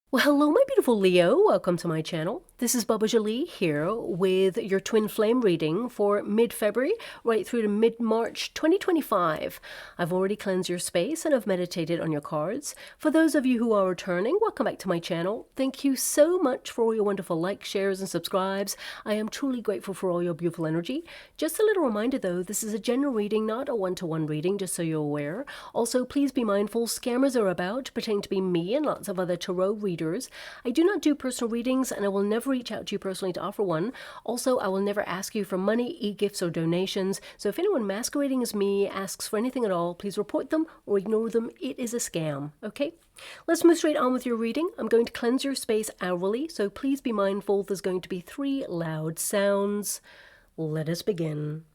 Well, hello, my beautiful Leo. Welcome to my channel. This is Baba Jolie here with your twin flame reading for mid-February right through to mid-March 2025. I've already cleansed your space and I've meditated on your cards. For those of you who are returning, welcome back to my channel. Thank you so much for all your wonderful likes, shares, and subscribes. I am truly grateful for all your beautiful energy. Just a little reminder though, this is a general reading, not a one-to-one reading, just so you're aware. Also, please be mindful, scammers are about, pretending to be me and lots of other tarot readers. I do not do personal readings and I will never reach out to you personally to offer one. Also, I will never ask you for money, e-gifts, or donations. So if anyone masquerading as me asks for anything at all, please report them or ignore them. It is a scam, okay? Let's move straight on with your reading. I'm going to cleanse your space hourly, so please be mindful there's going to be 3 loud sounds. Let us begin.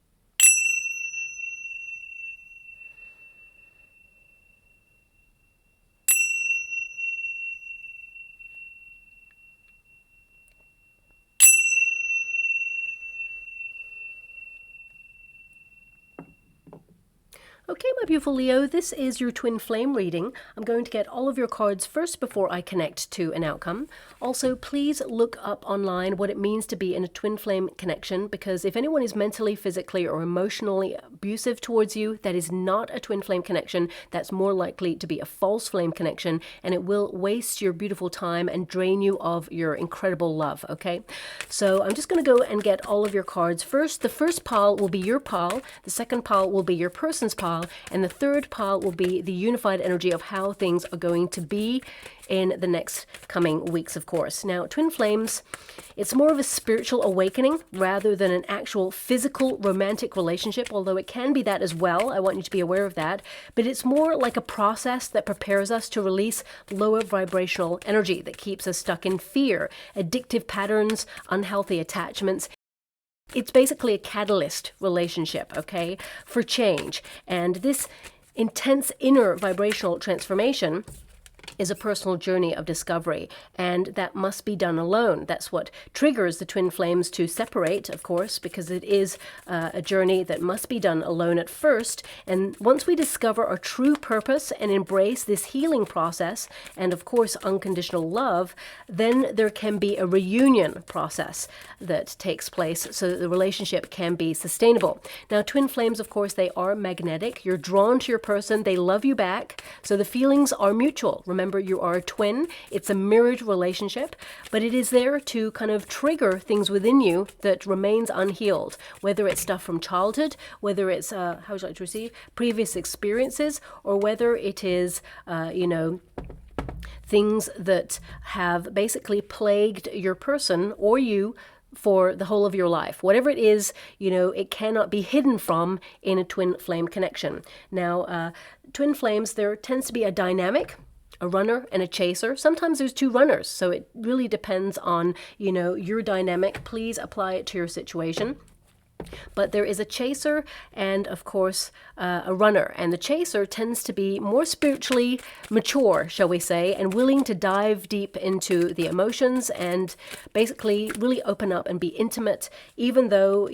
Okay, my beautiful Leo, this is your twin flame reading. I'm going to get all of your cards first before I connect to an outcome. Also, please look up online what it means to be in a twin flame connection, because if anyone is mentally, physically, or emotionally abusive towards you, that is not a twin flame connection. That's more likely to be a false flame connection, and it will waste your beautiful time and drain you of your incredible love, okay? So I'm just going to go and get all of your cards first. The first pile will be your pile, the second pile will be your person's pile, and the third pile will be the unified energy of how things are going to be in the next coming weeks, of course. Now, twin flames, it's more of a spiritual awakening rather than an actual physical romantic relationship, although it can be that as well. I want you to be aware of that. But it's more like a process that prepares us to release lower vibrational energy that keeps us stuck in fear, addictive patterns, unhealthy attachments. It's basically a catalyst relationship, okay, for change. And this intense inner vibrational transformation is a personal journey of discovery, and that must be done alone. That's what triggers the twin flames to separate, of course, because it is a journey that must be done alone at first. And once we discover our true purpose and embrace this healing process, and of course unconditional love, then there can be a reunion process that takes place so that the relationship can be sustainable. Now, twin flames, of course, they are magnetic. You're drawn to your person, they love you back, so the feelings are mutual. Remember, you are a twin. It's a mirrored relationship, but it is there to kind of trigger things within you that remains unhealed, whether it's stuff from childhood, whether it's, how would you like to receive, previous experiences, or whether it is, things that have basically plagued your person or you for the whole of your life. Whatever it is, it cannot be hidden from in a twin flame connection. Now, twin flames, there tends to be a dynamic, a runner and a chaser. Sometimes there's 2 runners, so it really depends on, your dynamic. Please apply it to your situation. But there is a chaser and, of course, a runner. And the chaser tends to be more spiritually mature, shall we say, and willing to dive deep into the emotions and basically really open up and be intimate, even though,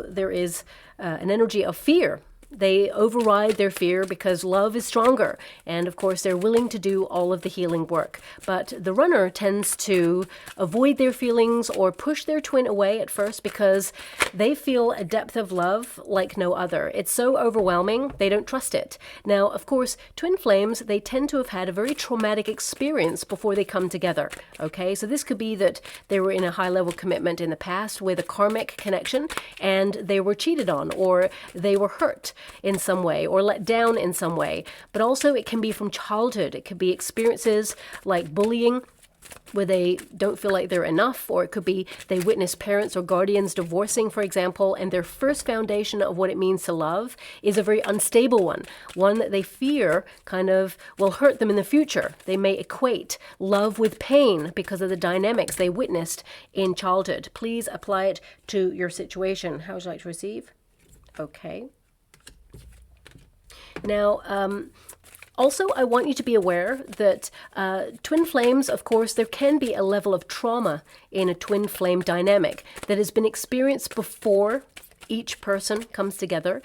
there is an energy of fear. They override their fear because love is stronger. And of course, they're willing to do all of the healing work. But the runner tends to avoid their feelings or push their twin away at first because they feel a depth of love like no other. It's so overwhelming, they don't trust it. Now, of course, twin flames, they tend to have had a very traumatic experience before they come together. Okay, so this could be that they were in a high-level commitment in the past with a karmic connection and they were cheated on, or they were hurt in some way or let down in some way. But also it can be from childhood. It could be experiences like bullying, where they don't feel like they're enough, or it could be they witness parents or guardians divorcing, for example, and their first foundation of what it means to love is a very unstable one that they fear kind of will hurt them in the future. They may equate love with pain because of the dynamics they witnessed in childhood. Please apply it to your situation. How would you like to receive? Okay. Now, also, I want you to be aware that twin flames, of course, there can be a level of trauma in a twin flame dynamic that has been experienced before each person comes together.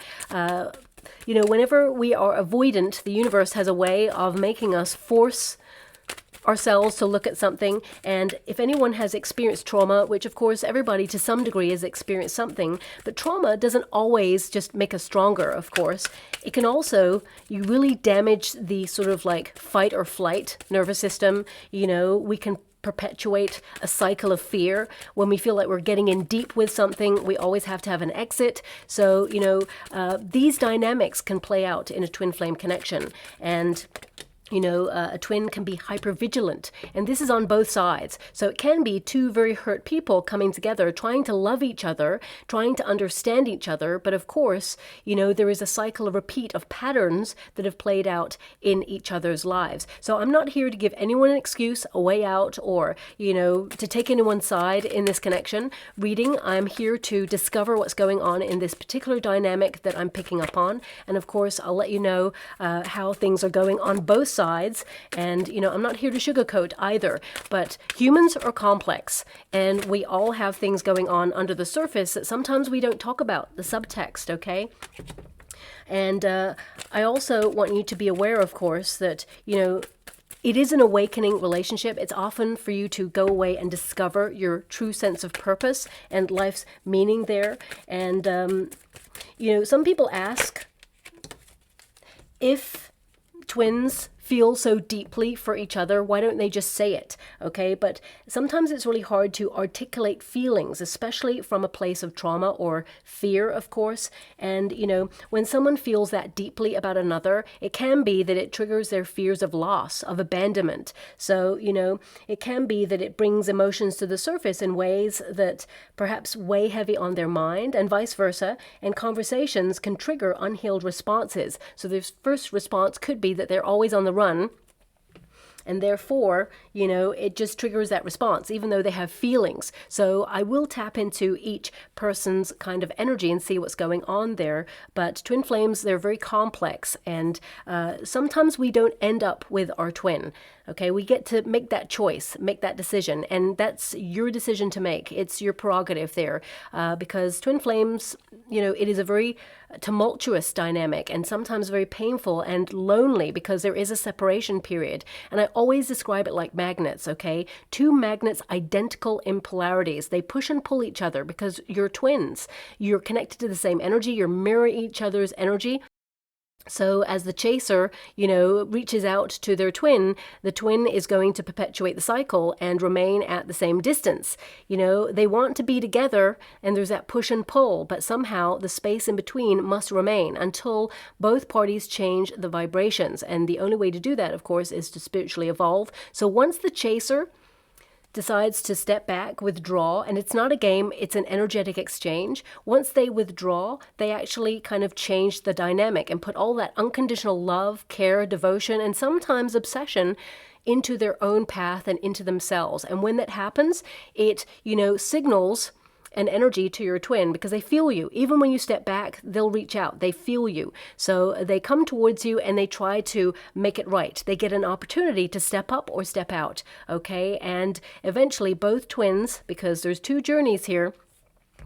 Whenever we are avoidant, the universe has a way of making us force ourselves to look at something. And if anyone has experienced trauma, which of course everybody to some degree has experienced something, but trauma doesn't always just make us stronger, of course. It can also, you really damage the sort of like fight or flight nervous system. You know, we can perpetuate a cycle of fear. When we feel like we're getting in deep with something, we always have to have an exit. So, you know, these dynamics can play out in a twin flame connection. And you know, a twin can be hypervigilant, and this is on both sides. So it can be two very hurt people coming together, trying to love each other, trying to understand each other. But of course, you know, there is a cycle of repeat of patterns that have played out in each other's lives. So I'm not here to give anyone an excuse, a way out, or, you know, to take anyone's side in this connection reading. I'm here to discover what's going on in this particular dynamic that I'm picking up on. And of course, I'll let you know how things are going on both sides. And, you know, I'm not here to sugarcoat either, but humans are complex, and we all have things going on under the surface that sometimes we don't talk about, the subtext, okay? And I also want you to be aware, of course, that, you know, it is an awakening relationship. It's often for you to go away and discover your true sense of purpose and life's meaning there. And, you know, some people ask if twins feel so deeply for each other, why don't they just say it? Okay, but sometimes it's really hard to articulate feelings, especially from a place of trauma or fear, of course. And, you know, when someone feels that deeply about another, it can be that it triggers their fears of loss, of abandonment. So, you know, it can be that it brings emotions to the surface in ways that perhaps weigh heavy on their mind, and vice versa. And conversations can trigger unhealed responses. So their first response could be that they're always on the run, and therefore, you know, it just triggers that response, even though they have feelings. So I will tap into each person's kind of energy and see what's going on there. But twin flames, they're very complex, and sometimes we don't end up with our twin. Okay, we get to make that choice, make that decision, and that's your decision to make. It's your prerogative there, because twin flames, you know, it is a very tumultuous dynamic, and sometimes very painful and lonely, because there is a separation period. And I always describe it like magnets, okay? Two magnets identical in polarities. They push and pull each other because you're twins. You're connected to the same energy. You mirror each other's energy. So as the chaser, you know, reaches out to their twin, the twin is going to perpetuate the cycle and remain at the same distance. You know, they want to be together, and there's that push and pull, but somehow the space in between must remain until both parties change the vibrations. And the only way to do that, of course, is to spiritually evolve. So once the chaser decides to step back, withdraw, and it's not a game, it's an energetic exchange. Once they withdraw, they actually kind of change the dynamic and put all that unconditional love, care, devotion, and sometimes obsession into their own path and into themselves. And when that happens, it, you know, signals an energy to your twin, because they feel you. Even when you step back, they'll reach out. They feel you. So they come towards you and they try to make it right. They get an opportunity to step up or step out. Okay. And eventually both twins, because there's two journeys here,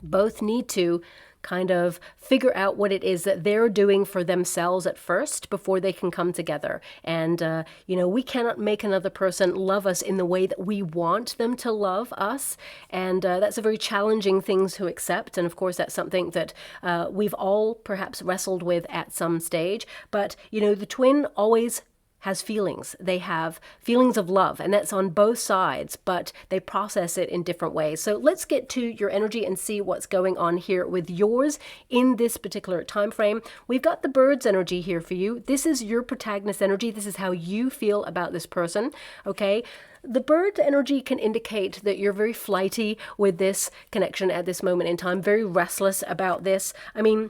both need to kind of figure out what it is that they're doing for themselves at first before they can come together. And, you know, we cannot make another person love us in the way that we want them to love us. And that's a very challenging thing to accept. And of course, that's something that we've all perhaps wrestled with at some stage. But, you know, the twin always has feelings. They have feelings of love, and that's on both sides, but they process it in different ways. So let's get to your energy and see what's going on here with yours in this particular time frame. We've got the bird's energy here for you. This is your protagonist energy. This is how you feel about this person, okay? The bird energy can indicate that you're very flighty with this connection at this moment in time, very restless about this. I mean,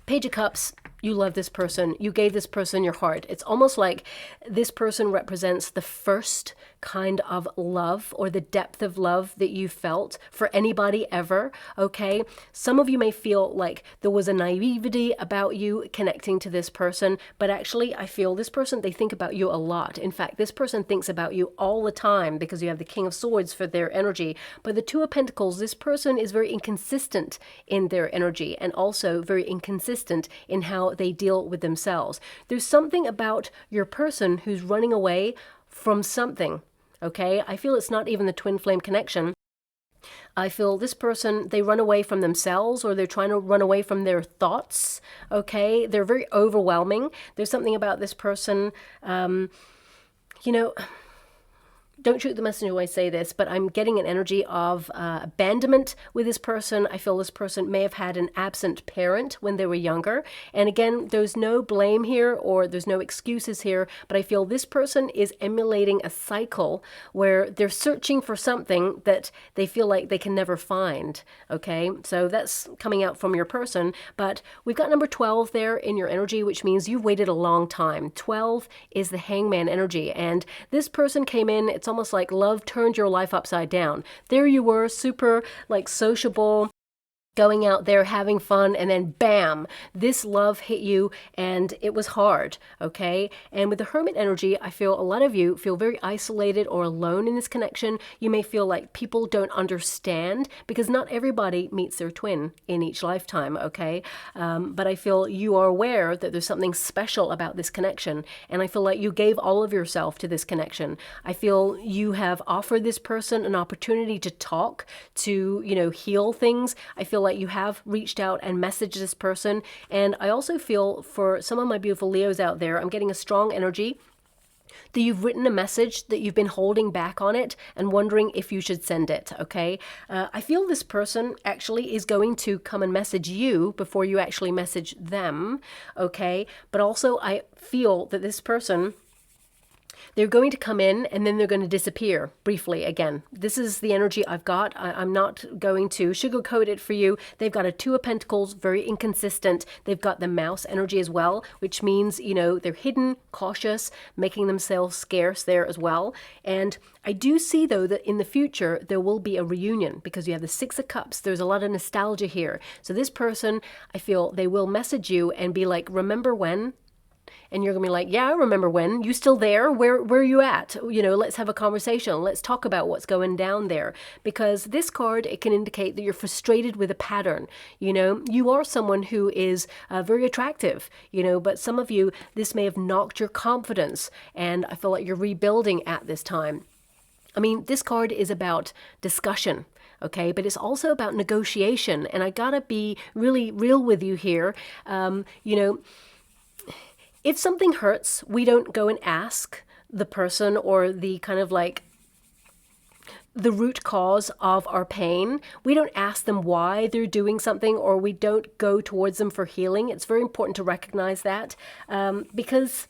Page of Cups, you love this person. You gave this person your heart. It's almost like this person represents the first kind of love, or the depth of love that you felt for anybody ever, okay? Some of you may feel like there was a naivety about you connecting to this person, but actually I feel this person, they think about you a lot. In fact, this person thinks about you all the time, because you have the King of Swords for their energy. But the Two of Pentacles, this person is very inconsistent in their energy, and also very inconsistent in how they deal with themselves. There's something about your person who's running away from something. okay? I feel it's not even the twin flame connection. I feel this person, they run away from themselves, or they're trying to run away from their thoughts, okay? They're very overwhelming. There's something about this person, you know, don't shoot the messenger when I say this, but I'm getting an energy of abandonment with this person. I feel this person may have had an absent parent when they were younger. And again, there's no blame here, or there's no excuses here, but I feel this person is emulating a cycle where they're searching for something that they feel like they can never find, okay? So that's coming out from your person. But we've got number 12 there in your energy, which means you've waited a long time. 12 is the hangman energy, and this person came in, it's almost like love turned your life upside down. There you were, super like sociable, going out there having fun, and then bam, this love hit you and it was hard, okay? And with the Hermit energy, I feel a lot of you feel very isolated or alone in this connection. You may feel like people don't understand, because not everybody meets their twin in each lifetime, okay? But I feel you are aware that there's something special about this connection, and I feel like you gave all of yourself to this connection. I feel you have offered this person an opportunity to talk, to, you know, heal things. I feel like you have reached out and messaged this person. And I also feel for some of my beautiful Leos out there, I'm getting a strong energy that you've written a message that you've been holding back on it and wondering if you should send it, okay? I feel this person actually is going to come and message you before you actually message them, okay? But also I feel that this person, they're going to come in and then they're going to disappear briefly again. This is the energy I've got. I'm not going to sugarcoat it for you. They've got a Two of Pentacles, very inconsistent. They've got the Mouse energy as well, which means, you know, they're hidden, cautious, making themselves scarce there as well. And I do see, though, that in the future there will be a reunion, because you have the Six of Cups. There's a lot of nostalgia here. So this person, I feel they will message you and be like, remember when? And you're gonna be like, yeah, I remember when. You still there? Where are you at? You know, let's have a conversation. Let's talk about what's going down there. Because this card, it can indicate that you're frustrated with a pattern. You know, you are someone who is very attractive, you know, but some of you, this may have knocked your confidence. And I feel like you're rebuilding at this time. I mean, this card is about discussion. Okay, but it's also about negotiation. And I gotta be really real with you here. You know, if something hurts, we don't go and ask the person or the kind of like the root cause of our pain. We don't ask them why they're doing something, or we don't go towards them for healing. It's very important to recognize that, because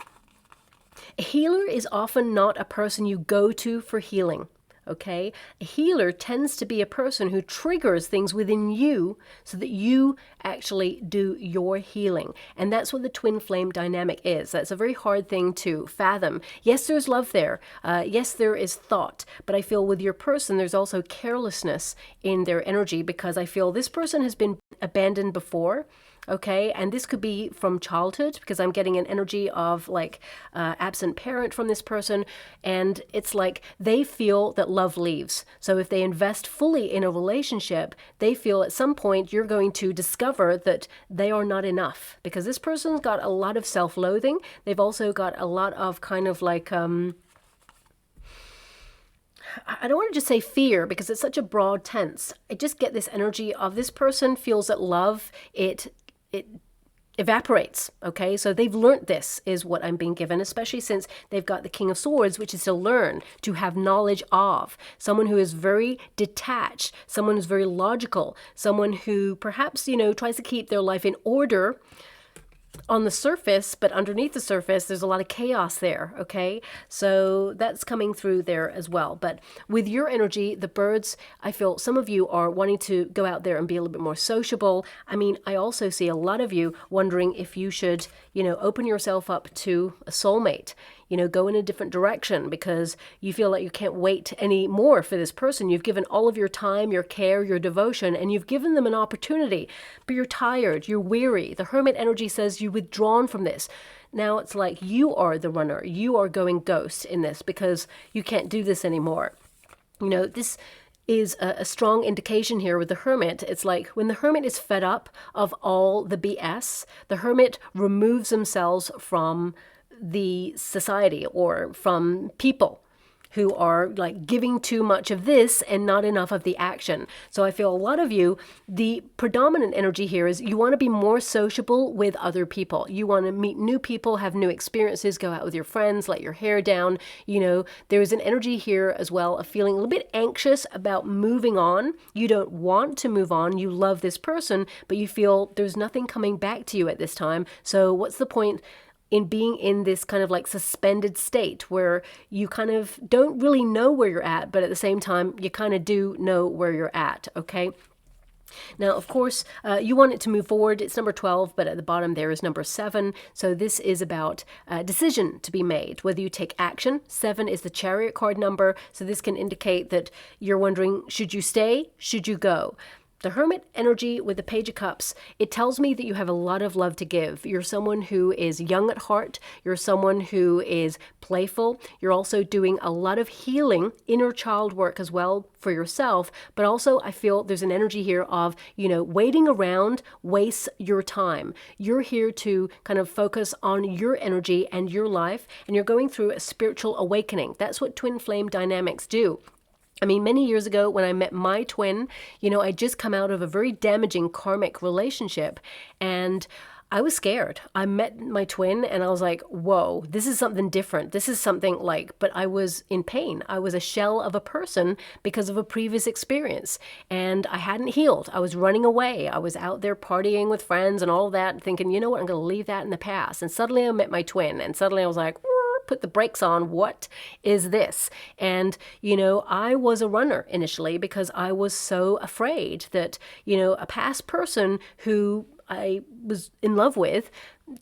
a healer is often not a person you go to for healing. Okay, a healer tends to be a person who triggers things within you so that you actually do your healing. And that's what the twin flame dynamic is. That's a very hard thing to fathom. Yes, there's love there. Yes, there is thought. But I feel with your person, there's also carelessness in their energy, because I feel this person has been abandoned before. Okay, and this could be from childhood, because I'm getting an energy of like absent parent from this person, and it's like they feel that love leaves. So if they invest fully in a relationship, they feel at some point you're going to discover that they are not enough, because this person's got a lot of self-loathing. They've also got a lot of kind of like I don't want to just say fear, because it's such a broad tense. I just get this energy of this person feels that love, it evaporates, okay? So they've learnt this, is what I'm being given, especially since they've got the King of Swords, which is to learn, to have knowledge of. Someone who is very detached, someone who's very logical, someone who perhaps, you know, tries to keep their life in order on the surface, but underneath the surface, there's a lot of chaos there, okay? So that's coming through there as well. But with your energy, the birds, I feel some of you are wanting to go out there and be a little bit more sociable. I mean, I also see a lot of you wondering if you should, you know, open yourself up to a soulmate. You know, go in a different direction, because you feel like you can't wait any more for this person. You've given all of your time, your care, your devotion, and you've given them an opportunity, but you're tired, you're weary. The Hermit energy says you've withdrawn from this. Now it's like you are the runner. You are going ghost in this, because you can't do this anymore. You know, this is a strong indication here with the Hermit. It's like when the Hermit is fed up of all the BS, the Hermit removes themselves from the society or from people who are like giving too much of this and not enough of the action. So I feel a lot of you, the predominant energy here is you want to be more sociable with other people. You want to meet new people, have new experiences, go out with your friends, let your hair down. You know, there's an energy here as well of feeling a little bit anxious about moving on. You don't want to move on. You love this person, but you feel there's nothing coming back to you at this time. So what's the point in being in this kind of like suspended state where you kind of don't really know where you're at, but at the same time, you kind of do know where you're at, okay? Now, of course, you want it to move forward. It's number 12, but at the bottom there is number 7. So this is about a decision to be made, whether you take action. 7 is the Chariot card number. So this can indicate that you're wondering, should you stay? Should you go? The Hermit energy with the Page of Cups, it tells me that you have a lot of love to give. You're someone who is young at heart. You're someone who is playful. You're also doing a lot of healing, inner child work as well for yourself. But also I feel there's an energy here of, you know, waiting around wastes your time. You're here to kind of focus on your energy and your life, and you're going through a spiritual awakening. That's what twin flame dynamics do. I mean, many years ago when I met my twin, you know, I'd just come out of a very damaging karmic relationship, and I was scared. I met my twin and I was like, whoa, this is something different. This is something like, but I was in pain. I was a shell of a person because of a previous experience, and I hadn't healed. I was running away. I was out there partying with friends and all that, thinking, you know what, I'm going to leave that in the past. And suddenly I met my twin, and suddenly I was like, put the brakes on. What is this? And, you know, I was a runner initially because I was so afraid that, you know, a past person who I was in love with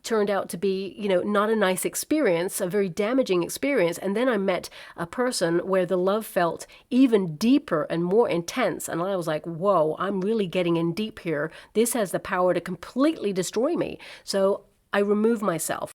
turned out to be, you know, not a nice experience, a very damaging experience. And then I met a person where the love felt even deeper and more intense. And I was like, whoa, I'm really getting in deep here. This has the power to completely destroy me. So I removed myself.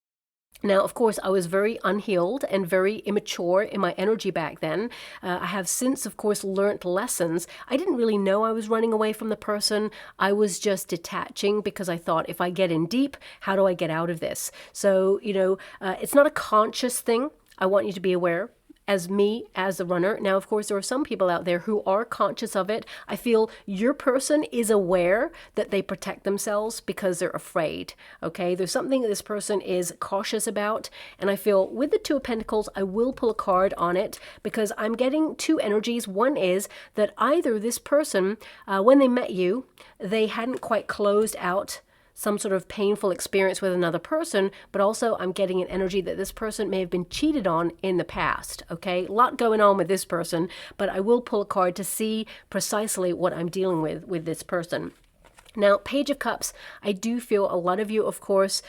Now, of course, I was very unhealed and very immature in my energy back then. I have since, of course, learnt lessons. I didn't really know I was running away from the person. I was just detaching because I thought, if I get in deep, how do I get out of this? So, you know, it's not a conscious thing. I want you to be aware. As me, as a runner. Now, of course, there are some people out there who are conscious of it. I feel your person is aware that they protect themselves because they're afraid, okay? There's something that this person is cautious about, and I feel with the Two of Pentacles, I will pull a card on it because I'm getting two energies. One is that either this person, when they met you, they hadn't quite closed out some sort of painful experience with another person, but also I'm getting an energy that this person may have been cheated on in the past, okay? A lot going on with this person, but I will pull a card to see precisely what I'm dealing with this person. Now, Page of Cups, I do feel a lot of you, of course,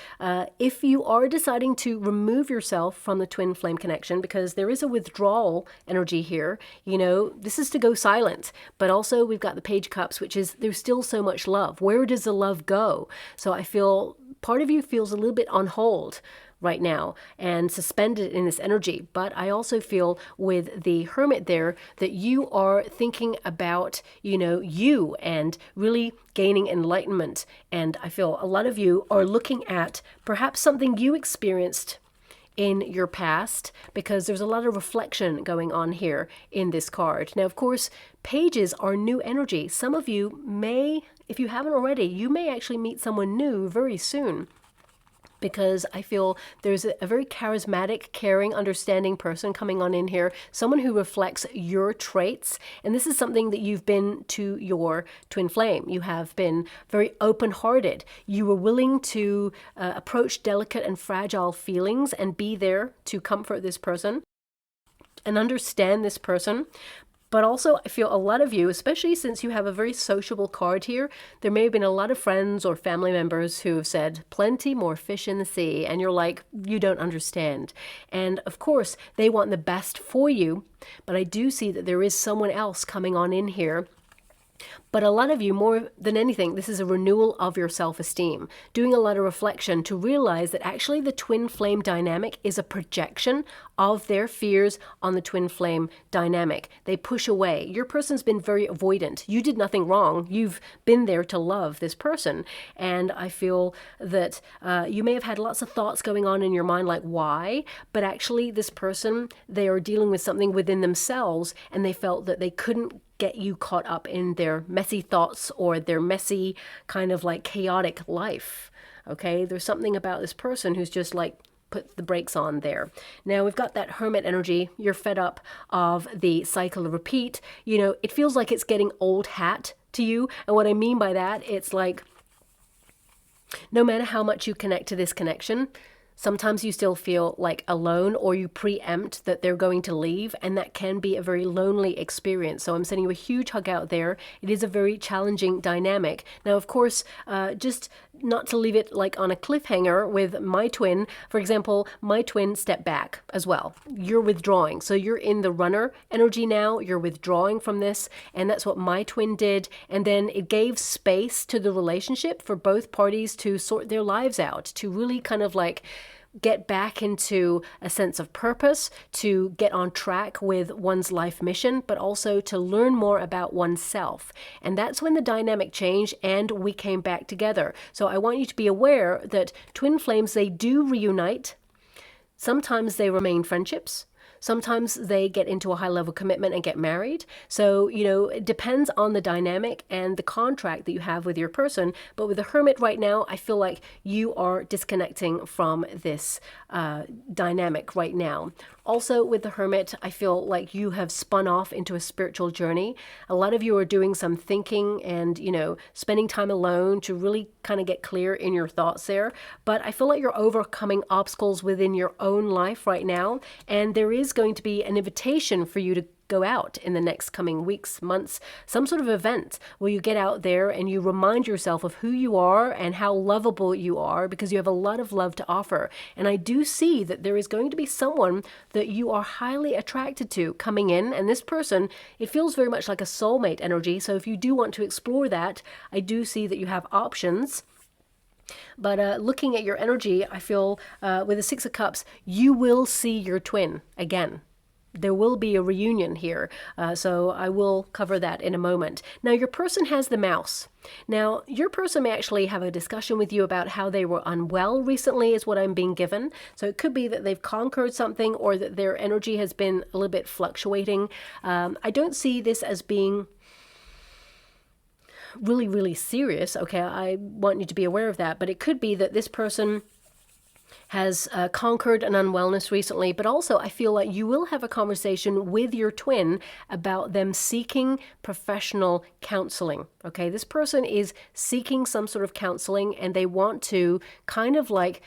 if you are deciding to remove yourself from the twin flame connection, because there is a withdrawal energy here, you know, this is to go silent. But also we've got the Page of Cups, which is there's still so much love. Where does the love go? So I feel part of you feels a little bit on hold right now and suspended in this energy. But I also feel with the Hermit there that you are thinking about, you know, you and really gaining enlightenment. And I feel a lot of you are looking at perhaps something you experienced in your past, because there's a lot of reflection going on here in this card. Now, of course, pages are new energy. Some of you may, if you haven't already, you may actually meet someone new very soon, because I feel there's a very charismatic, caring, understanding person coming on in here, someone who reflects your traits. And this is something that you've been to your twin flame. You have been very open-hearted. You were willing to approach delicate and fragile feelings and be there to comfort this person and understand this person. But also, I feel a lot of you, especially since you have a very sociable card here, there may have been a lot of friends or family members who have said, plenty more fish in the sea. And you're like, you don't understand. And of course, they want the best for you. But I do see that there is someone else coming on in here But a lot of you, more than anything, this is a renewal of your self-esteem, doing a lot of reflection to realize that actually the twin flame dynamic is a projection of their fears on the twin flame dynamic. They push away. Your person's been very avoidant. You did nothing wrong. You've been there to love this person. And I feel that you may have had lots of thoughts going on in your mind, like why? But actually this person, they are dealing with something within themselves, and they felt that they couldn't get you caught up in their messy thoughts or their messy kind of like chaotic life. Okay, there's something about this person who's just like put the brakes on there. Now we've got that hermit energy. You're fed up of the cycle of repeat. You know, it feels like it's getting old hat to you. And what I mean by that, it's like no matter how much you connect to this connection, sometimes you still feel like alone, or you preempt that they're going to leave, and that can be a very lonely experience. So I'm sending you a huge hug out there. It is a very challenging dynamic. Now, of course, just not to leave it like on a cliffhanger with my twin. For example, my twin stepped back as well. You're withdrawing. So you're in the runner energy now. You're withdrawing from this, and that's what my twin did. And then it gave space to the relationship for both parties to sort their lives out, to really kind of like get back into a sense of purpose, to get on track with one's life mission, but also to learn more about oneself. And that's when the dynamic changed and we came back together. So I want you to be aware that twin flames, they do reunite. Sometimes they remain friendships. Sometimes they get into a high level commitment and get married. So, you know, it depends on the dynamic and the contract that you have with your person. But with the hermit right now, I feel like you are disconnecting from this dynamic right now. Also with the hermit, I feel like you have spun off into a spiritual journey. A lot of you are doing some thinking and, you know, spending time alone to really kind of get clear in your thoughts there. But I feel like you're overcoming obstacles within your own life right now. And there is going to be an invitation for you to go out in the next coming weeks, months, some sort of event where you get out there and you remind yourself of who you are and how lovable you are, because you have a lot of love to offer. And I do see that there is going to be someone that you are highly attracted to coming in, and this person, it feels very much like a soulmate energy. So if you do want to explore that, I do see that you have options. But looking at your energy, I feel with the Six of Cups, you will see your twin again. There will be a reunion here, so I will cover that in a moment. Now, your person has the mouse. Now, your person may actually have a discussion with you about how they were unwell recently, is what I'm being given. So it could be that they've conquered something, or that their energy has been a little bit fluctuating. I don't see this as being really, really serious. Okay, I want you to be aware of that. But it could be that this person has conquered an unwellness recently, but also I feel like you will have a conversation with your twin about them seeking professional counseling. Okay, this person is seeking some sort of counseling, and they want to kind of like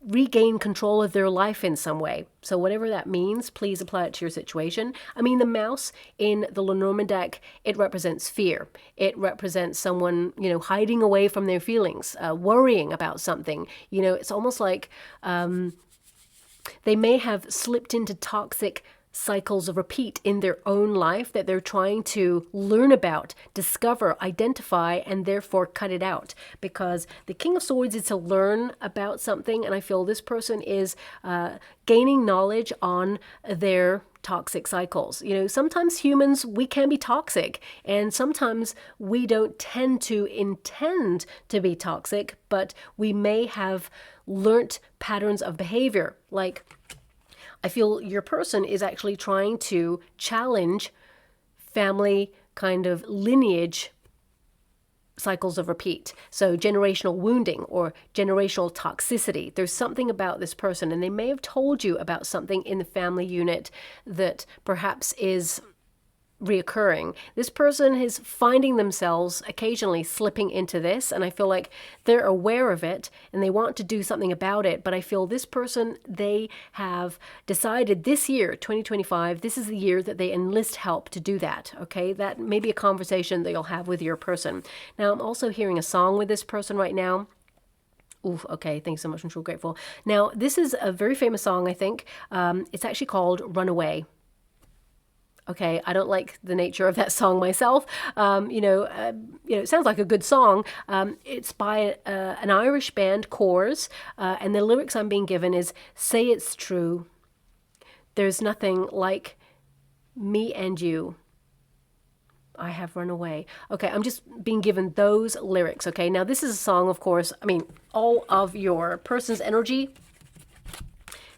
regain control of their life in some way. So whatever that means, please apply it to your situation. I mean, the mouse in the Lenormand deck, it represents fear. It represents someone, you know, hiding away from their feelings, worrying about something. You know, it's almost like they may have slipped into toxic cycles of repeat in their own life that they're trying to learn about, discover, identify, and therefore cut it out. Because the King of Swords is to learn about something, and I feel this person is gaining knowledge on their toxic cycles. You know, sometimes humans, we can be toxic, and sometimes we don't tend to intend to be toxic, but we may have learnt patterns of behavior. Like, I feel your person is actually trying to challenge family kind of lineage cycles of repeat. So generational wounding or generational toxicity. There's something about this person, and they may have told you about something in the family unit that perhaps is reoccurring. This person is finding themselves occasionally slipping into this, and I feel like they're aware of it and they want to do something about it. But I feel this person, they have decided this year, 2025, this is the year that they enlist help to do that. Okay, that may be a conversation that you'll have with your person. Now, I'm also hearing a song with this person right now. Oof, okay, thanks so much. I'm so grateful. Now, this is a very famous song, I think. It's actually called Runaway. Okay, I don't like the nature of that song myself. It sounds like a good song. It's by an Irish band, Coors, and the lyrics I'm being given is, "Say it's true. There's nothing like me and you. I have run away." Okay, I'm just being given those lyrics. Okay, now this is a song, of course. I mean, all of your person's energy.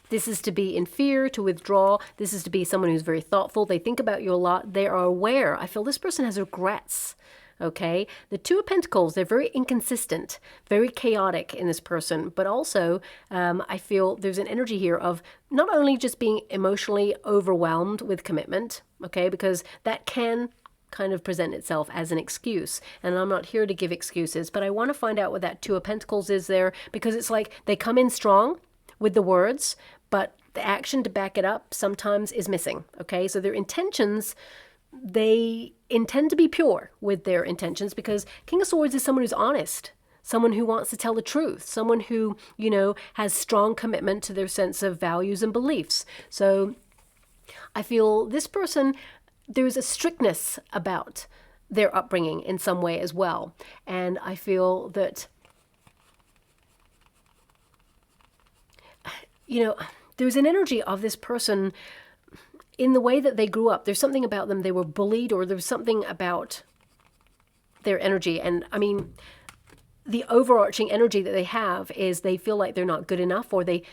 This is to be in fear, to withdraw. This is to be someone who's very thoughtful. They think about you a lot. They are aware. I feel this person has regrets. Okay. The Two of Pentacles, they're very inconsistent, very chaotic in this person, but also I feel there's an energy here of not only just being emotionally overwhelmed with commitment, okay, because that can kind of present itself as an excuse. And I'm not here to give excuses, but I want to find out what that Two of Pentacles is there, because it's like they come in strong with the words, but the action to back it up sometimes is missing. Okay, so their intentions, they intend to be pure with their intentions, because King of Swords is someone who's honest, someone who wants to tell the truth, someone who, has strong commitment to their sense of values and beliefs. So I feel this person, there's a strictness about their upbringing in some way as well. And I feel that, there's an energy of this person in the way that they grew up. There's something about them. They were bullied, or there's something about their energy. And I mean, the overarching energy that they have is they feel like they're not good enough, or they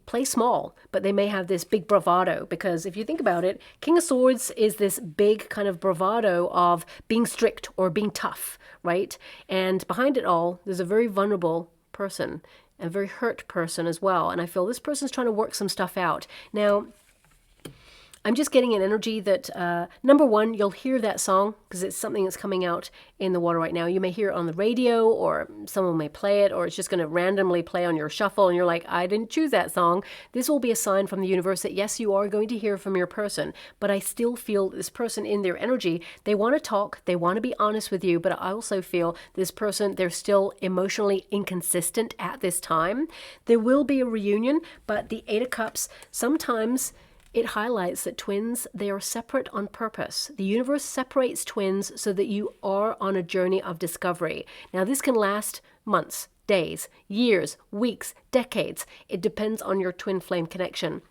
play small, but they may have this big bravado. Because if you think about it, King of Swords is this big kind of bravado of being strict or being tough, right? And behind it all, there's a very vulnerable person, a very hurt person as well. And I feel this person's trying to work some stuff out. Now, I'm just getting an energy that, number one, you'll hear that song because it's something that's coming out in the water right now. You may hear it on the radio, or someone may play it, or it's just going to randomly play on your shuffle, and you're like, I didn't choose that song. This will be a sign from the universe that, yes, you are going to hear from your person, but I still feel this person in their energy, they want to talk, they want to be honest with you, but I also feel this person, they're still emotionally inconsistent at this time. There will be a reunion, but the Eight of Cups, sometimes it highlights that twins, they are separate on purpose. The universe separates twins so that you are on a journey of discovery. Now, this can last months, days, years, weeks, decades. It depends on your twin flame connection.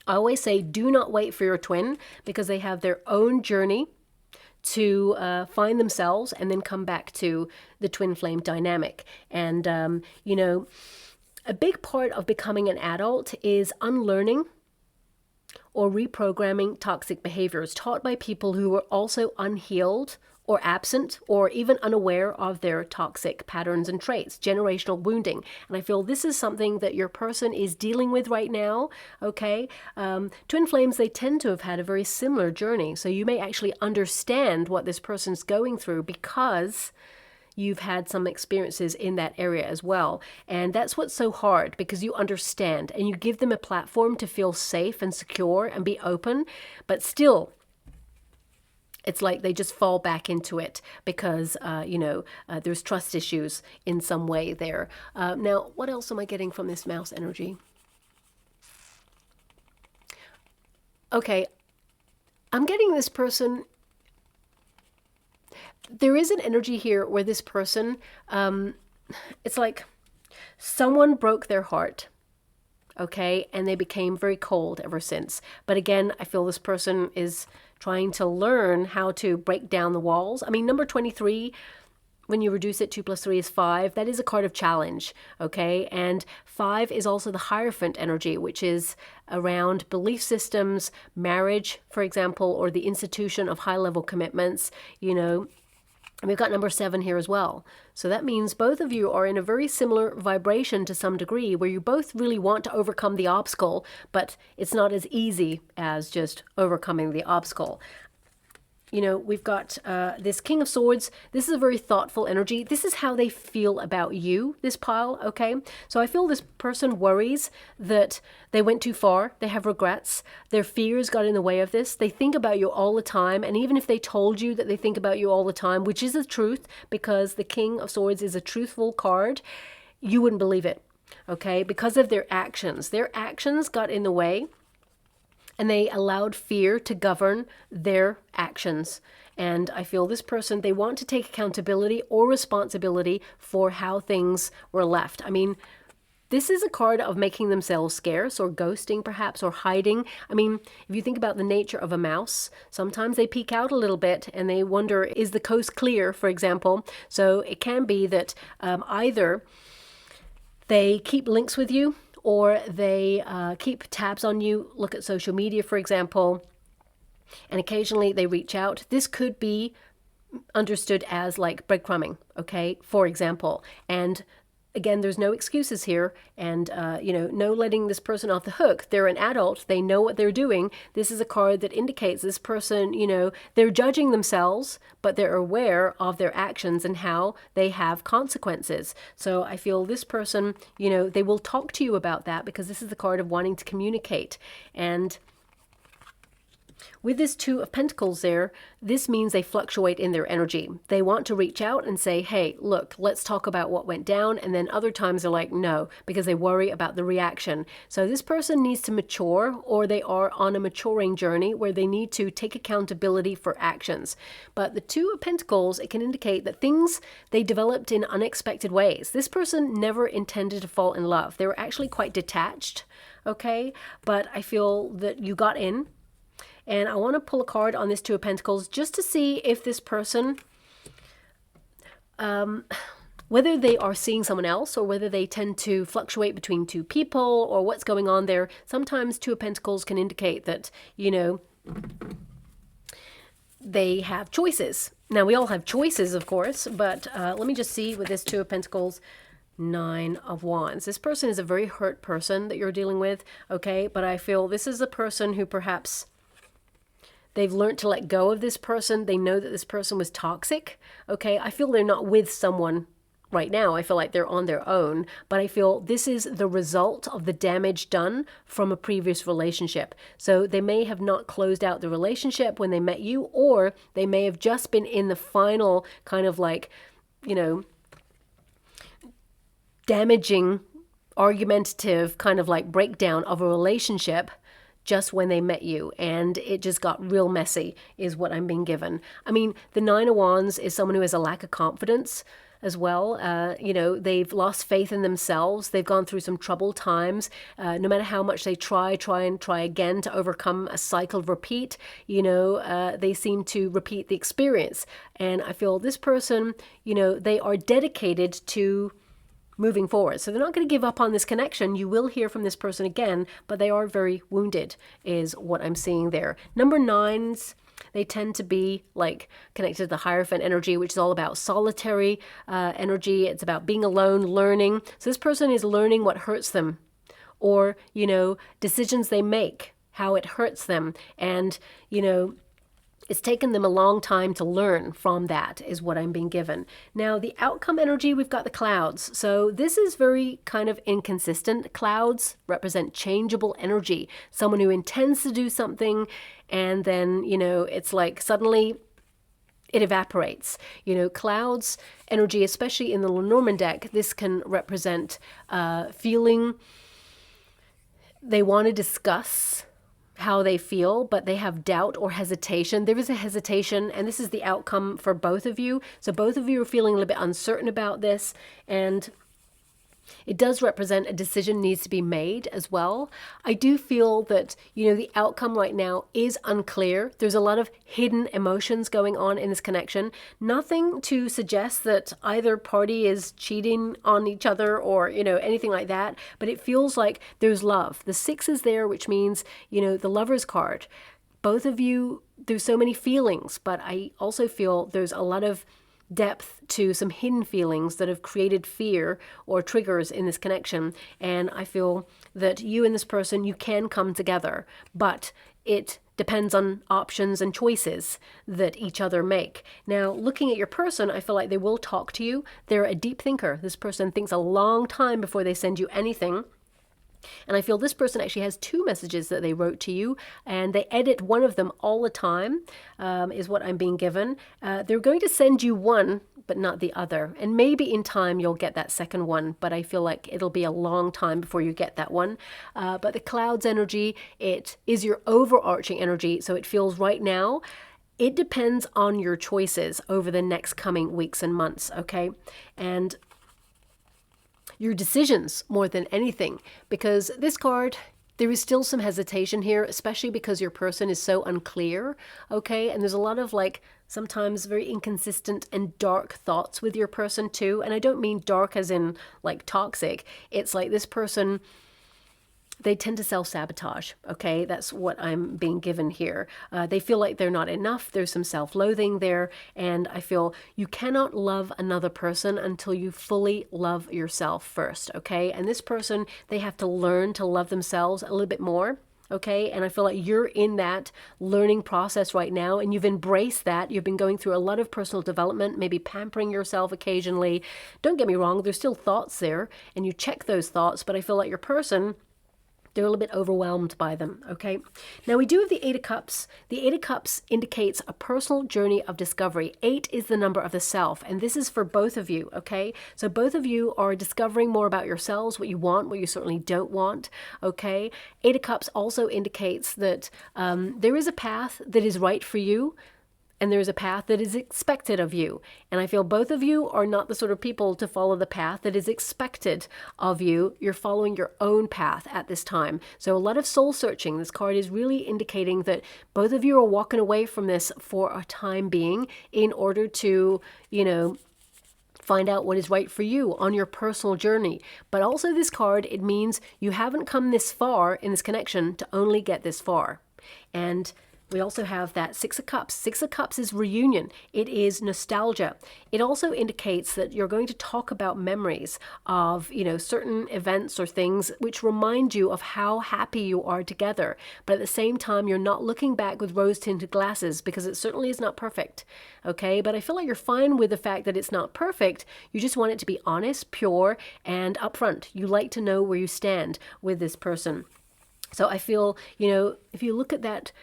I always say, do not wait for your twin, because they have their own journey to find themselves and then come back to the twin flame dynamic. And, a big part of becoming an adult is unlearning or reprogramming toxic behaviors taught by people who are also unhealed or absent or even unaware of their toxic patterns and traits, generational wounding. And I feel this is something that your person is dealing with right now, okay? Twin flames, they tend to have had a very similar journey. So you may actually understand what this person's going through because you've had some experiences in that area as well. And that's what's so hard, because you understand and you give them a platform to feel safe and secure and be open, but still it's like they just fall back into it because, there's trust issues in some way there. Now, what else am I getting from this mouse energy? Okay, I'm getting this person. There is an energy here where this person, it's like someone broke their heart, okay, and they became very cold ever since. But again, I feel this person is trying to learn how to break down the walls. I mean, number 23, when you reduce it, 2 + 3 is 5. That is a card of challenge, okay? And 5 is also the Hierophant energy, which is around belief systems, marriage, for example, or the institution of high-level commitments, And we've got number 7 here as well. So that means both of you are in a very similar vibration to some degree, where you both really want to overcome the obstacle, but it's not as easy as just overcoming the obstacle. We've got this King of Swords. This is a very thoughtful energy. This is how they feel about you, this pile, okay? So I feel this person worries that they went too far. They have regrets. Their fears got in the way of this. They think about you all the time. And even if they told you that they think about you all the time, which is the truth, because the King of Swords is a truthful card, you wouldn't believe it, okay? Because of their actions. Their actions got in the way and they allowed fear to govern their actions. And I feel this person, they want to take accountability or responsibility for how things were left. I mean, this is a card of making themselves scarce or ghosting perhaps or hiding. I mean, if you think about the nature of a mouse, sometimes they peek out a little bit and they wonder, is the coast clear, for example? So it can be that either they keep links with you or they keep tabs on you, look at social media, for example, and occasionally they reach out. This could be understood as like breadcrumbing, okay, for example. And again, there's no excuses here, and no letting this person off the hook. They're an adult. They know what they're doing. This is a card that indicates this person, they're judging themselves, but they're aware of their actions and how they have consequences. So I feel this person, they will talk to you about that, because this is the card of wanting to communicate. And with this Two of Pentacles there, this means they fluctuate in their energy. They want to reach out and say, hey, look, let's talk about what went down. And then other times they're like, no, because they worry about the reaction. So this person needs to mature, or they are on a maturing journey where they need to take accountability for actions. But the Two of Pentacles, it can indicate that things, they developed in unexpected ways. This person never intended to fall in love. They were actually quite detached, okay? But I feel that you got in. And I want to pull a card on this Two of Pentacles just to see if this person, whether they are seeing someone else or whether they tend to fluctuate between two people or what's going on there. Sometimes Two of Pentacles can indicate that, they have choices. Now, we all have choices, of course, but let me just see with this Two of Pentacles. Nine of Wands. This person is a very hurt person that you're dealing with, okay? But I feel this is a person who perhaps they've learned to let go of this person. They know that this person was toxic. Okay, I feel they're not with someone right now. I feel like they're on their own. But I feel this is the result of the damage done from a previous relationship. So they may have not closed out the relationship when they met you, or they may have just been in the final kind of like, damaging, argumentative kind of like breakdown of a relationship just when they met you, and it just got real messy is what I'm being given. I mean, the Nine of Wands is someone who has a lack of confidence as well. They've lost faith in themselves. They've gone through some troubled times. No matter how much they try again to overcome a cycle of repeat, they seem to repeat the experience. And I feel this person, they are dedicated to moving forward. So they're not going to give up on this connection. You will hear from this person again, but they are very wounded is what I'm seeing there. Number 9s, they tend to be like connected to the Hierophant energy, which is all about solitary energy. It's about being alone, learning. So this person is learning what hurts them, or, decisions they make, how it hurts them. And, it's taken them a long time to learn from that is what I'm being given. Now, the outcome energy, we've got the clouds. So this is very kind of inconsistent. Clouds represent changeable energy. Someone who intends to do something and then, it's like suddenly it evaporates. Clouds energy, especially in the LENORMAND deck, this can represent feeling they want to discuss how they feel, but they have doubt or hesitation. There is a hesitation, and this is the outcome for both of you. So both of you are feeling a little bit uncertain about this, and it does represent a decision needs to be made as well. I do feel that, the outcome right now is unclear. There's a lot of hidden emotions going on in this connection. Nothing to suggest that either party is cheating on each other or, anything like that. But it feels like there's love. The 6 is there, which means, the Lover's card. Both of you, there's so many feelings, but I also feel there's a lot of depth to some hidden feelings that have created fear or triggers in this connection. And I feel that you and this person, you can come together, but it depends on options and choices that each other make. Now, looking at your person, I feel like they will talk to you. They're a deep thinker. This person thinks a long time before they send you anything. And I feel this person actually has 2 messages that they wrote to you, and they edit one of them all the time, is what I'm being given. They're going to send you one, but not the other. And maybe in time you'll get that second one, but I feel like it'll be a long time before you get that one. But the clouds energy, it is your overarching energy. So it feels right now, it depends on your choices over the next coming weeks and months, okay? And your decisions more than anything, because this card, there is still some hesitation here, especially because your person is so unclear, okay? And there's a lot of like sometimes very inconsistent and dark thoughts with your person too. And I don't mean dark as in like toxic. It's like this person, they tend to self-sabotage, okay? That's what I'm being given here. They feel like they're not enough. There's some self-loathing there. And I feel you cannot love another person until you fully love yourself first, okay? And this person, they have to learn to love themselves a little bit more, okay? And I feel like you're in that learning process right now, and you've embraced that. You've been going through a lot of personal development, maybe pampering yourself occasionally. Don't get me wrong, there's still thoughts there, and you check those thoughts, but I feel like your person, they're a little bit overwhelmed by them, okay? Now we do have the Eight of Cups. The Eight of Cups indicates a personal journey of discovery. 8 is the number of the self, and this is for both of you, okay? So both of you are discovering more about yourselves, what you want, what you certainly don't want, okay? Eight of Cups also indicates that there is a path that is right for you, and there's a path that is expected of you. And I feel both of you are not the sort of people to follow the path that is expected of you. You're following your own path at this time. So a lot of soul searching. This card is really indicating that both of you are walking away from this for a time being in order to, you know, find out what is right for you on your personal journey. But also this card, it means you haven't come this far in this connection to only get this far. And we also have that Six of Cups. Six of Cups is reunion. It is nostalgia. It also indicates that you're going to talk about memories of, you know, certain events or things which remind you of how happy you are together. But at the same time, you're not looking back with rose-tinted glasses, because it certainly is not perfect, okay? But I feel like you're fine with the fact that it's not perfect. You just want it to be honest, pure, and upfront. You like to know where you stand with this person. So I feel, you know, if you look at that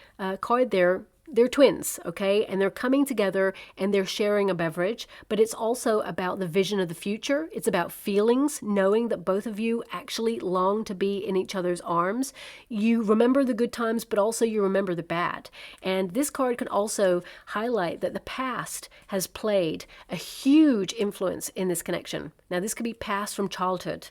card there, they're twins, okay? And they're coming together and they're sharing a beverage, but it's also about the vision of the future. It's about feelings, knowing that both of you actually long to be in each other's arms. You remember the good times, but also you remember the bad. And this card can also highlight that the past has played a huge influence in this connection. Now, this could be past from childhood.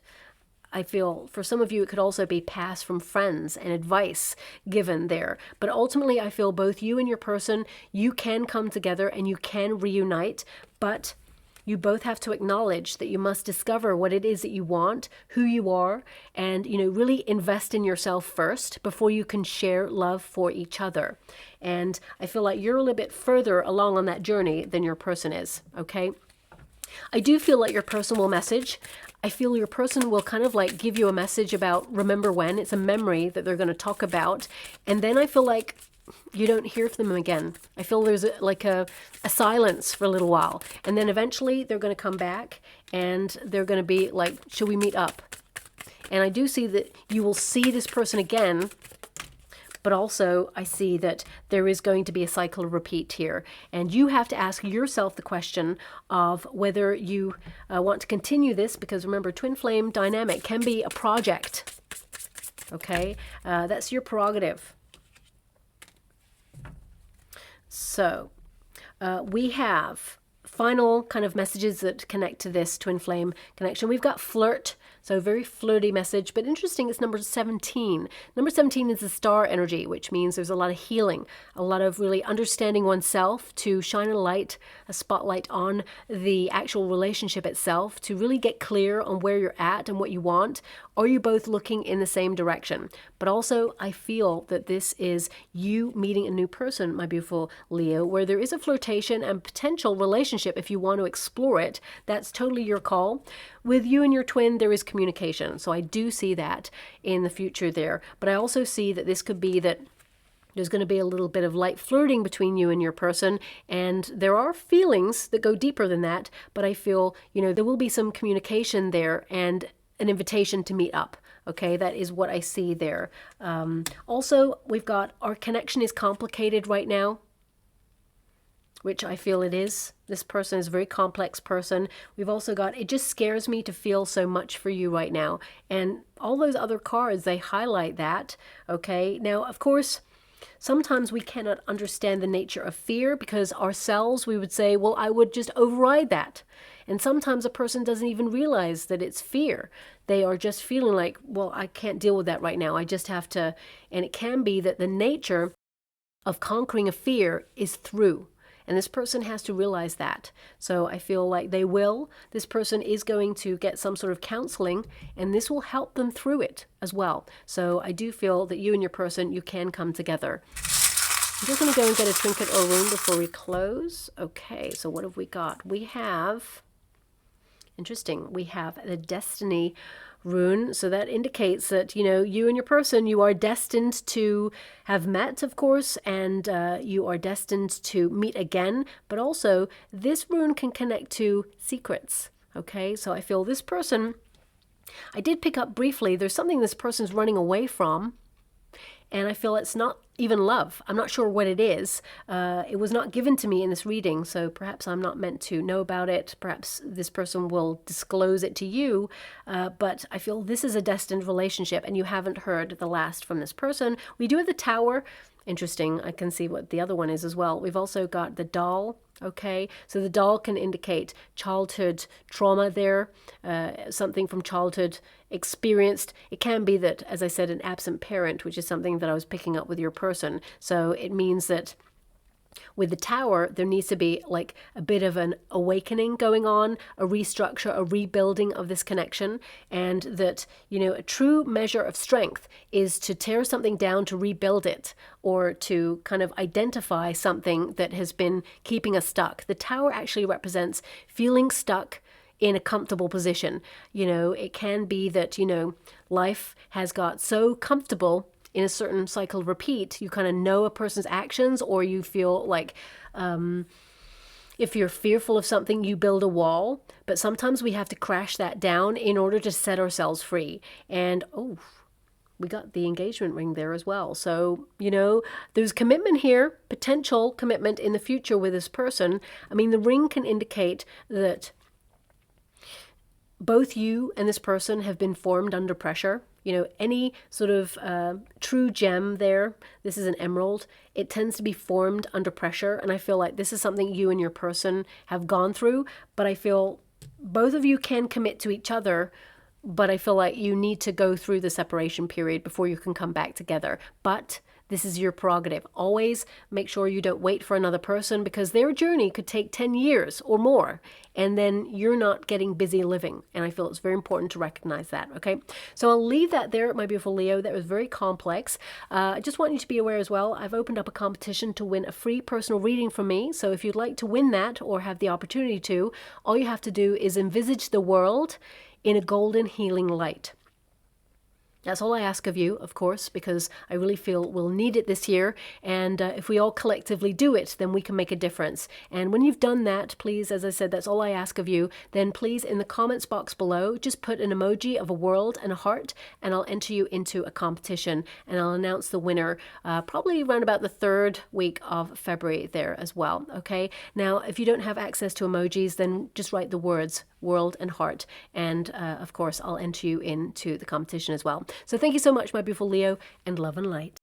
I feel for some of you, it could also be passed from friends and advice given there. But ultimately, I feel both you and your person, you can come together and you can reunite, but you both have to acknowledge that you must discover what it is that you want, who you are, and, you know, really invest in yourself first before you can share love for each other. And I feel like you're a little bit further along on that journey than your person is, okay? I do feel like your person will message. I feel your person will kind of like give you a message about remember when. It's a memory that they're going to talk about. And then I feel like you don't hear from them again. I feel there's a silence for a little while. And then eventually they're going to come back and they're going to be like, should we meet up? And I do see that you will see this person again. But also I see that there is going to be a cycle of repeat here. And you have to ask yourself the question of whether you want to continue this, because remember, twin flame dynamic can be a project. Okay, that's your prerogative. So we have final kind of messages that connect to this twin flame connection. We've got flirt. So very flirty message, but interesting, it's number 17. Number 17 is the star energy, which means there's a lot of healing, a lot of really understanding oneself to shine a light, a spotlight on the actual relationship itself, to really get clear on where you're at and what you want. Are you both looking in the same direction? But also, I feel that this is you meeting a new person, my beautiful Leo, where there is a flirtation and potential relationship if you want to explore it. That's totally your call. With you and your twin, there is communication. So I do see that in the future there. But I also see that this could be that there's going to be a little bit of light flirting between you and your person. And there are feelings that go deeper than that. But I feel, you know, there will be some communication there and an invitation to meet up. Okay, that is what I see there. Also, we've got our connection is complicated right now. which I feel it is. This person is a very complex person. We've also got, it just scares me to feel so much for you right now. And all those other cards, they highlight that, okay? Now, of course, sometimes we cannot understand the nature of fear because ourselves, we would say, well, I would just override that. And sometimes a person doesn't even realize that it's fear. They are just feeling like, well, I can't deal with that right now. I just have to, and it can be that the nature of conquering a fear is through. And this person has to realize that. So I feel like they will. This person is going to get some sort of counseling, and this will help them through it as well. So I do feel that you and your person, you can come together. I'm just going to go and get a trinket or rune before we close. Okay, so what have we got? We have, interesting, we have the Destiny rune. So that indicates that, you know, you and your person, you are destined to have met, of course, and you are destined to meet again. But also, this rune can connect to secrets. Okay, so I feel this person, I did pick up briefly, there's something this person's running away from. And I feel it's not even love. I'm not sure what it is. It was not given to me in this reading, so perhaps I'm not meant to know about it. Perhaps this person will disclose it to you. But I feel this is a destined relationship, and you haven't heard the last from this person. We do have the Tower. Interesting. I can see what the other one is as well. We've also got the Doll. Okay, so the doll can indicate childhood trauma there, something from childhood experienced. It can be that, as I said, an absent parent, which is something that I was picking up with your person. So it means that with the Tower, there needs to be like a bit of an awakening going on, a restructure, a rebuilding of this connection, and that, you know, a true measure of strength is to tear something down to rebuild it, or to kind of identify something that has been keeping us stuck. The Tower actually represents feeling stuck in a comfortable position. You know, it can be that, you know, life has got so comfortable in a certain cycle repeat, you kind of know a person's actions, or you feel like if you're fearful of something, you build a wall. But sometimes we have to crash that down in order to set ourselves free. And oh, we got the engagement ring there as well. So, you know, there's commitment here, potential commitment in the future with this person. I mean, the ring can indicate that both you and this person have been formed under pressure. You know, any sort of true gem there, this is an emerald, it tends to be formed under pressure. And I feel like this is something you and your person have gone through. But I feel both of you can commit to each other, but I feel like you need to go through the separation period before you can come back together. But this is your prerogative. Always make sure you don't wait for another person, because their journey could take 10 years or more, and then you're not getting busy living. And I feel it's very important to recognize that, okay? So I'll leave that there, my beautiful Leo. That was very complex. I just want you to be aware as well, I've opened up a competition to win a free personal reading from me. So if you'd like to win that, or have the opportunity to, all you have to do is envisage the world in a golden healing light. That's all I ask of you, of course, because I really feel we'll need it this year. And if we all collectively do it, then we can make a difference. And when you've done that, please, as I said, that's all I ask of you, then please, in the comments box below, just put an emoji of a world and a heart, and I'll enter you into a competition. And I'll announce the winner probably around about the 3rd week of February there as well, okay? Now, if you don't have access to emojis, then just write the words world and heart, and of course I'll enter you into the competition as well. So thank you so much, my beautiful Leo, and love and light.